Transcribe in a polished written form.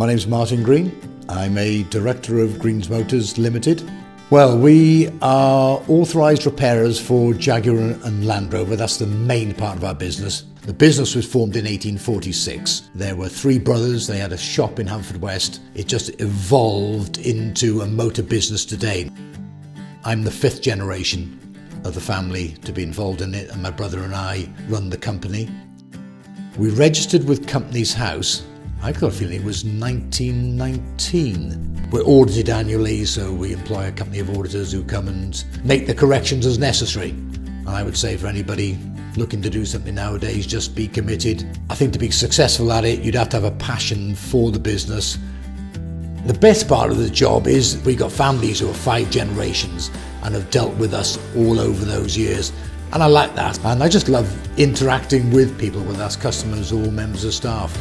My name's Martin Green. I'm a director of Greens Motors Limited. Well, we are authorised repairers for Jaguar and Land Rover. That's the main part of our business. The business was formed in 1846. There were three brothers. They had a shop in Haverfordwest. It just evolved into a motor business today. I'm the fifth generation of the family to be involved in it, and my brother and I run the company. We registered with Companies House, I've got a feeling it was 1919. We're audited annually, so we employ a company of auditors who come and make the corrections as necessary. And I would say for anybody looking to do something nowadays, just be committed. I think to be successful at it, you'd have to have a passion for the business. The best part of the job is we've got families who are 5 generations and have dealt with us all over those years. And I like that. And I just love interacting with people, whether that's customers or members of staff.